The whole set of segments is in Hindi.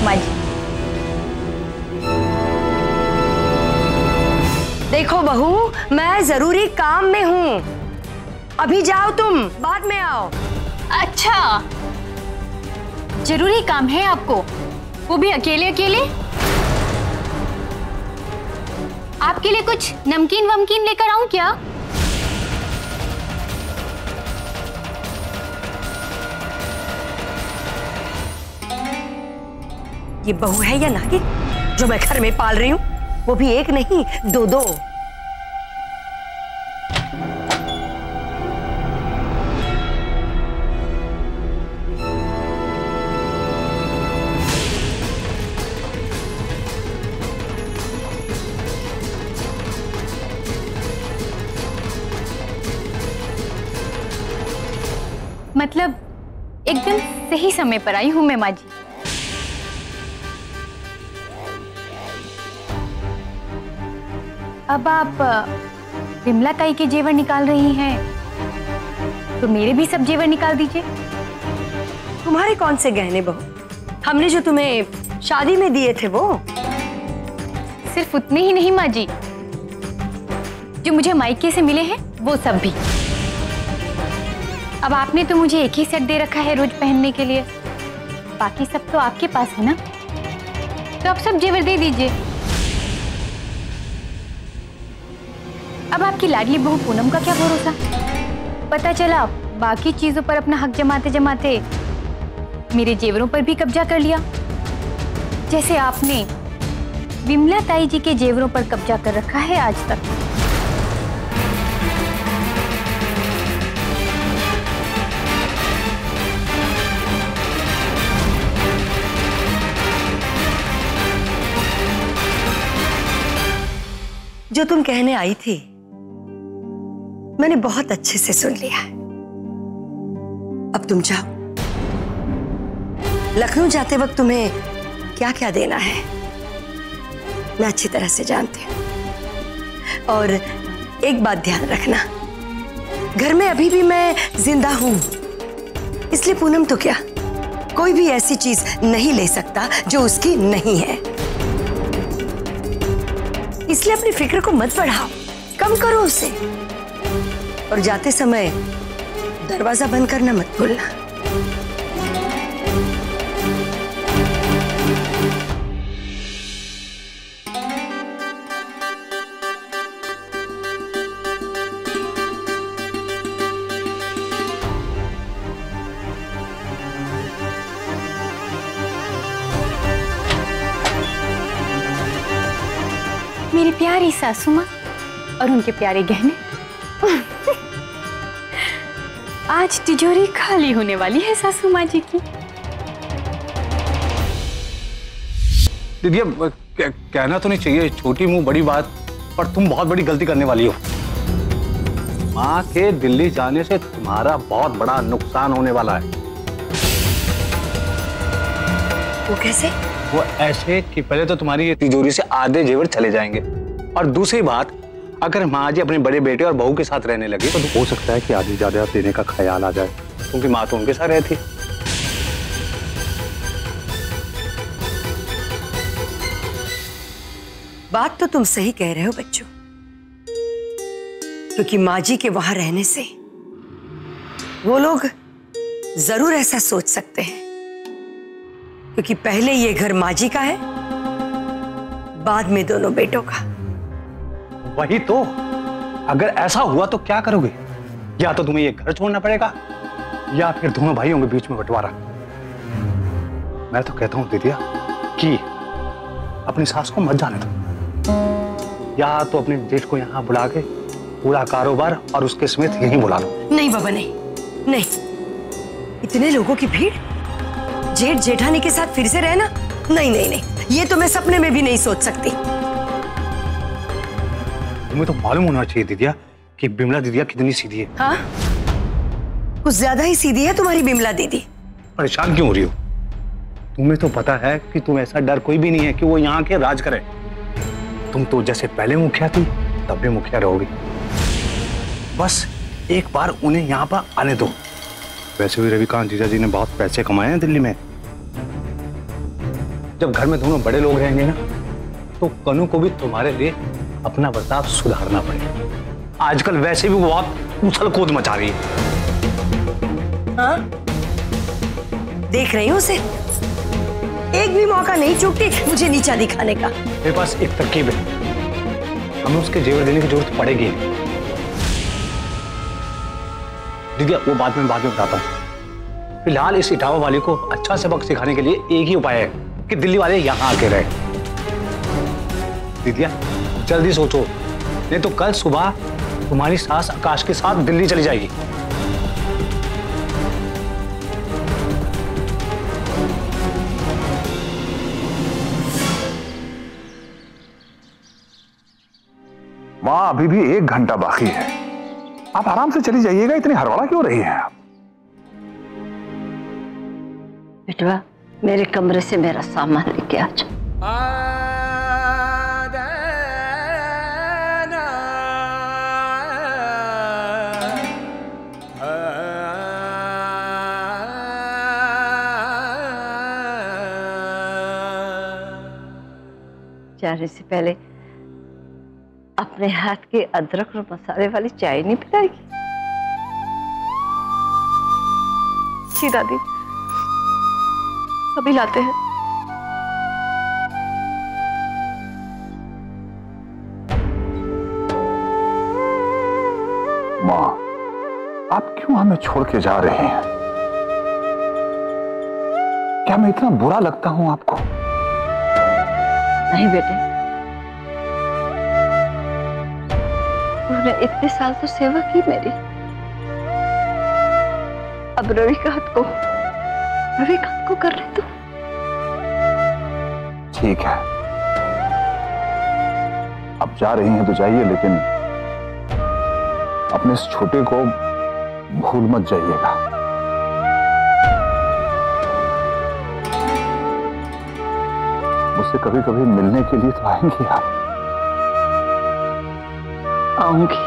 माँ जी। देखो बहू, मैं जरूरी काम में हूँ, अभी जाओ तुम, बाद में आओ। अच्छा, जरूरी काम है आपको, वो भी अकेले अकेले? आपके लिए कुछ नमकीन वमकीन लेकर आऊं क्या? ये बहू है या नागिन जो मैं घर में पाल रही हूँ, वो भी एक नहीं दो दो। मतलब एकदम सही समय पर आई हूं मैं माँ जी। अब आप विमला ताई के जेवर निकाल रही हैं, तो मेरे भी सब जेवर निकाल दीजिए। तुम्हारे कौन से गहने बहू? हमने जो तुम्हें शादी में दिए थे वो? सिर्फ उतने ही नहीं माँ जी, जो मुझे मायके से मिले हैं वो सब भी। अब आपने तो मुझे एक ही सेट दे रखा है रोज पहनने के लिए, बाकी सब तो आपके पास है ना, तो आप सब जेवर दे दीजिए। अब आपकी लाडली बहू पूनम का क्या भरोसा, पता चला बाकी चीजों पर अपना हक जमाते जमाते मेरे जेवरों पर भी कब्जा कर लिया, जैसे आपने विमला ताई जी के जेवरों पर कब्जा कर रखा है आज तक। जो तुम कहने आई थी मैंने बहुत अच्छे से सुन लिया है। अब तुम जाओ, लखनऊ जाते वक्त तुम्हें क्या क्या देना है मैं अच्छी तरह से जानती हूं। और एक बात ध्यान रखना, घर में अभी भी मैं जिंदा हूं, इसलिए पूनम तो क्या कोई भी ऐसी चीज नहीं ले सकता जो उसकी नहीं है। इसलिए अपनी फिक्र को मत बढ़ाओ, कम करो उसे। और जाते समय दरवाजा बंद करना मत भूलना। मेरी प्यारी सासू माँ और उनके प्यारे गहने। आज तिजोरी खाली होने वाली है सासू माँ जी की। दीदी अब कहना तो नहीं चाहिए, छोटी मुंह बड़ी बात, पर तुम बहुत बड़ी गलती करने वाली हो। माँ के दिल्ली जाने से तुम्हारा बहुत बड़ा नुकसान होने वाला है। वो कैसे? वो ऐसे कि पहले तो तुम्हारी ये तिजोरी से आधे जेवर चले जाएंगे, और दूसरी बात, अगर माँ जी अपने बड़े बेटे और बहू के साथ रहने लगी तो हो सकता है कि आधी ज्यादा देने का ख्याल आ जाए, क्योंकि माँ तो उनके साथ रहती। बात तो तुम सही कह रहे हो बच्चों, क्योंकि माँ जी के वहां रहने से वो लोग जरूर ऐसा सोच सकते हैं, क्योंकि पहले ये घर माँ जी का है, बाद में दोनों बेटों का। वही तो, अगर ऐसा हुआ तो क्या करोगे? या तो तुम्हें ये घर छोड़ना पड़ेगा या फिर दोनों भाइयों के बीच में बंटवारा। मैं तो कहता हूं दीदिया कि अपनी सास को मत जाने दो, या तो अपने जेठ को यहां बुला के पूरा कारोबार और उसके समेत यहीं बुला लो। नहीं बाबा, नहीं नहीं, इतने लोगों की भीड़, जेठ जेठानी के साथ फिर से रहना, नहीं नहीं नहीं, ये तो मैं सपने में भी नहीं सोच सकती। तुम्हें तो मालूम होना चाहिए दीदिया कि बिमला दीदिया कितनी सीधी है। हाँ, कुछ ज्यादा ही सीधी है तुम्हारी बिमला दीदी। परेशान क्यों हो रही हो? तुम्हें तो पता है कि तुम ऐसा डर कोई भी नहीं है कि वो यहाँ के राज करे। तुम तो जैसे पहले मुखिया थी तब भी मुखिया रहोगी। बस एक बार उन्हें यहाँ पर आने दो। वैसे भी रविकांत जीजा जी ने बहुत पैसे कमाए हैं दिल्ली में, जब घर में दोनों बड़े लोग रहेंगे ना, तो कनु को भी तुम्हारे लिए अपना बर्ताव सुधारना पड़ेगा। आजकल वैसे भी वो बहुत उछल कूद मचा रही है। हाँ? देख रही हूँ उसे, एक भी मौका नहीं चूकती मुझे नीचा दिखाने का। मेरे पास एक तरकीब है, हमें उसके जेवर देने की जरूरत पड़ेगी। दीदी वो बाद में बताता हूँ। फिलहाल इस इटावा वाली को अच्छा सबक सिखाने के लिए एक ही उपाय है कि दिल्ली वाले यहाँ आके रहे। दीदिया जल्दी सोचो, नहीं तो कल सुबह तुम्हारी सास आकाश के साथ दिल्ली चली जाएगी। माँ अभी भी 1 घंटा बाकी है, आप आराम से चली जाइएगा, इतनी हड़बड़ा क्यों रही हैं आप? बेटवा मेरे कमरे से मेरा सामान लेके आ जा। जाने से पहले अपने हाथ के अदरक और मसाले वाली चाय नहीं पिलाएगी? जी दादी, अभी लाते हैं। माँ आप क्यों हमें छोड़ के जा रहे हैं? क्या मैं इतना बुरा लगता हूं आपको? नहीं बेटे, तूने इतने साल तो सेवा की मेरी। अब रविकांत को कर रहे तू। ठीक है, अब जा रही हैं तो जाइए, लेकिन अपने इस छोटे को भूल मत जाइएगा। मुझसे कभी कभी मिलने के लिए तो आएंगी आप? आऊंगी।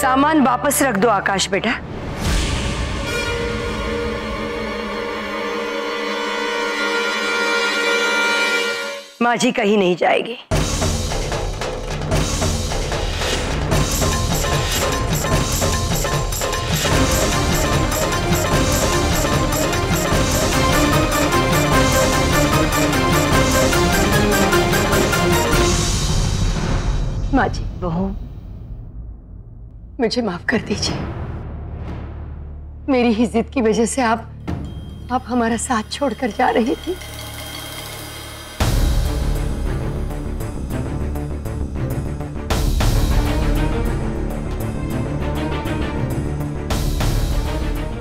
सामान वापस रख दो आकाश बेटा। माँ जी कहीं नहीं जाएगी। माँ जी, बहू मुझे माफ कर दीजिए। मेरी ही जिद की वजह से आप हमारा साथ छोड़कर जा रही थी।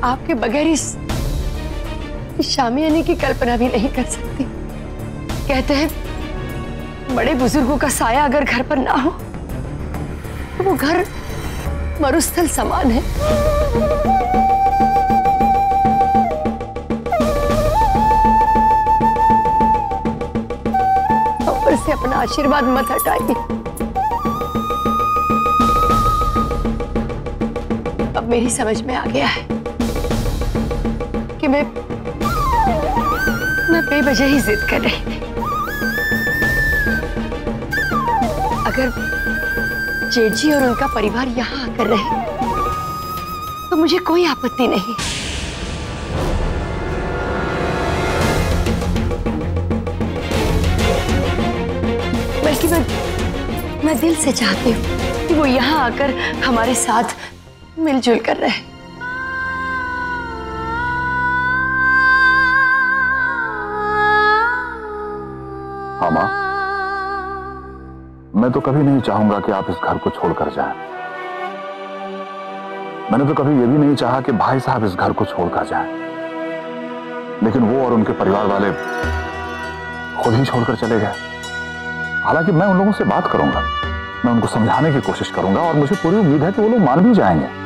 आपके बगैर इस शामियाने की कल्पना भी नहीं कर सकती। कहते हैं बड़े बुजुर्गों का साया अगर घर पर ना हो तो वो घर मरुस्थल समान है। ऊपर से अपना आशीर्वाद मत हटाइए। अब मेरी समझ में आ गया है कि मैं बेवजह ही जिद कर रही थी। अगर जेठ जी और उनका परिवार यहाँ आकर रहे तो मुझे कोई आपत्ति नहीं। बल्कि मैं दिल से चाहती हूँ कि वो यहाँ आकर हमारे साथ मिलजुल कर रहे। हाँ माँ, मैं तो कभी नहीं चाहूंगा कि आप इस घर को छोड़कर जाएं। मैंने तो कभी ये भी नहीं चाहा कि भाई साहब इस घर को छोड़कर जाएं। लेकिन वो और उनके परिवार वाले खुद ही छोड़कर चले गए। हालांकि मैं उन लोगों से बात करूंगा, मैं उनको समझाने की कोशिश करूंगा और मुझे पूरी उम्मीद है कि वो लोग मान भी जाएंगे।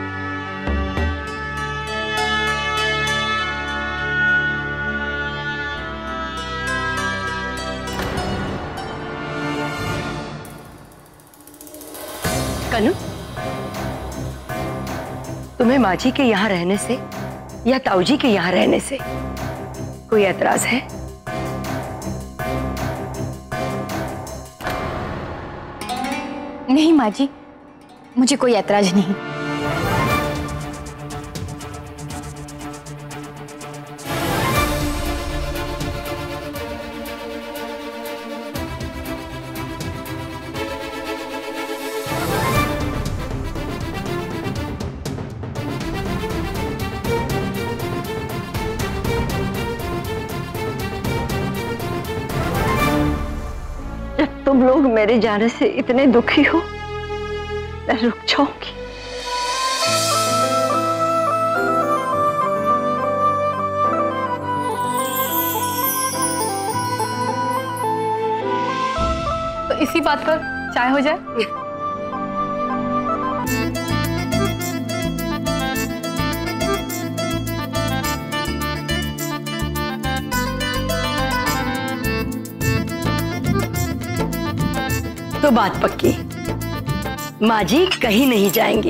कनु, तुम्हें माँ जी के यहाँ रहने से या ताऊजी के यहाँ रहने से कोई एतराज है? नहीं माँ जी, मुझे कोई ऐतराज नहीं। जब तुम लोग मेरे जाने से इतने दुखी हो, मैं रुक जाऊंगी? तो इसी बात पर चाय हो जाए। तो बात पक्की, माँ जी कहीं नहीं जाएंगी,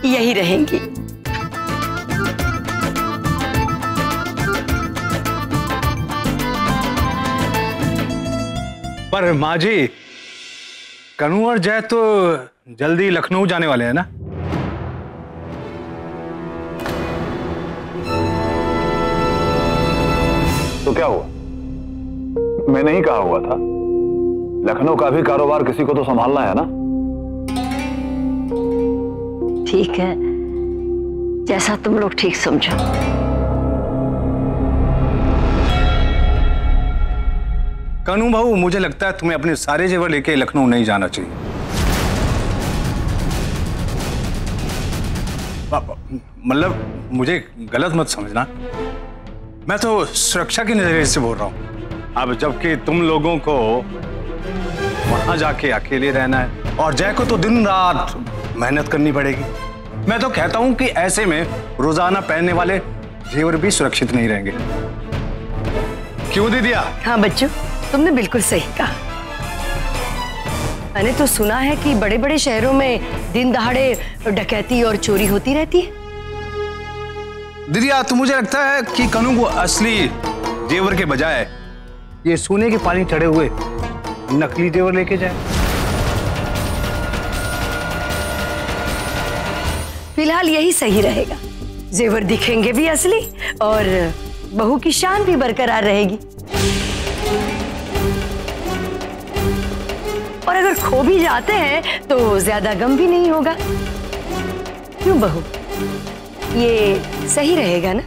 यही रहेंगी। पर माँ जी, कनू और जय तो जल्दी लखनऊ जाने वाले हैं ना? तो क्या हुआ? मैंने ही कहा हुआ था, लखनऊ का भी कारोबार किसी को तो संभालना है ना। ठीक है, जैसा तुम लोग ठीक समझो। कनू बहू, मुझे लगता है तुम्हें अपने सारे जेवर लेके लखनऊ नहीं जाना चाहिए। मतलब मुझे गलत मत समझना, मैं तो सुरक्षा के नजरिए से बोल रहा हूं। अब जबकि तुम लोगों को वहां जाके अकेले रहना है और जय को तो दिन रात मेहनत करनी पड़ेगी। मैं तो कहता हूं कि ऐसे में रोजाना पहनने वाले जेवर भी सुरक्षित नहीं रहेंगे। क्यों दीदिया? हाँ बच्चों, तुमने बिल्कुल सही कहा। मैंने तो सुना है कि बड़े बड़े शहरों में दिन दहाड़े डकैती और चोरी होती रहती है। दीदिया, तो मुझे लगता है कि कनू को असली जेवर के बजाय ये सोने के पानी चढ़े हुए नकली जेवर लेके जाए। फिलहाल यही सही रहेगा। जेवर दिखेंगे भी असली और बहू की शान भी बरकरार रहेगी। और अगर खो भी जाते हैं तो ज्यादा गम भी नहीं होगा। क्यों बहू, ये सही रहेगा ना?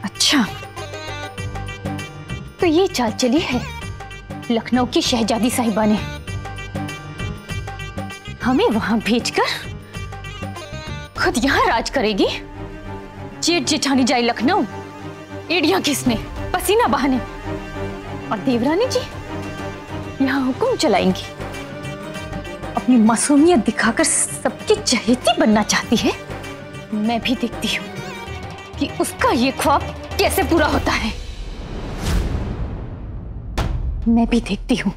अच्छा, तो ये चाल चली है लखनऊ की शहजादी साहिबा ने हमें वहां भेजकर खुद यहां राज करेगी। जेठ जेठानी जाए लखनऊ, एड़ियां किसने, पसीना बहाने, और देवरानी जी यहां हुक्म चलाएंगी। अपनी मासूमियत दिखाकर सबकी चहेती बनना चाहती है। मैं भी देखती हूँ कि उसका ये ख्वाब कैसे पूरा होता है। मैं भी देखती हूँ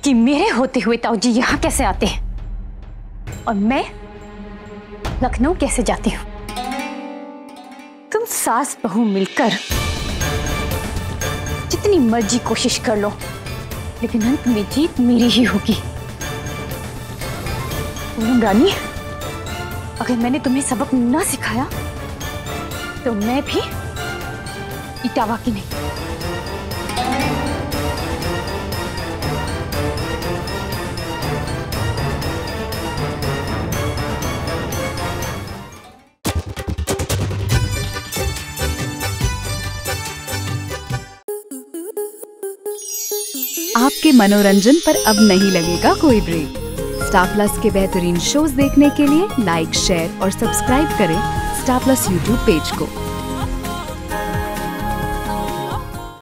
कि मेरे होते हुए ताऊजी यहाँ कैसे आते हैं और मैं लखनऊ कैसे जाती हूँ। तुम सास बहू मिलकर जितनी मर्जी कोशिश कर लो, लेकिन अंत में जीत मेरी ही होगी। पूनम रानी, अगर मैंने तुम्हें सबक ना सिखाया तो मैं भी इटावा की नहीं। आपके मनोरंजन पर अब नहीं लगेगा कोई ब्रेक। स्टार प्लस के बेहतरीन शोज देखने के लिए लाइक, शेयर और सब्सक्राइब करें स्टार प्लस यूट्यूब पेज को।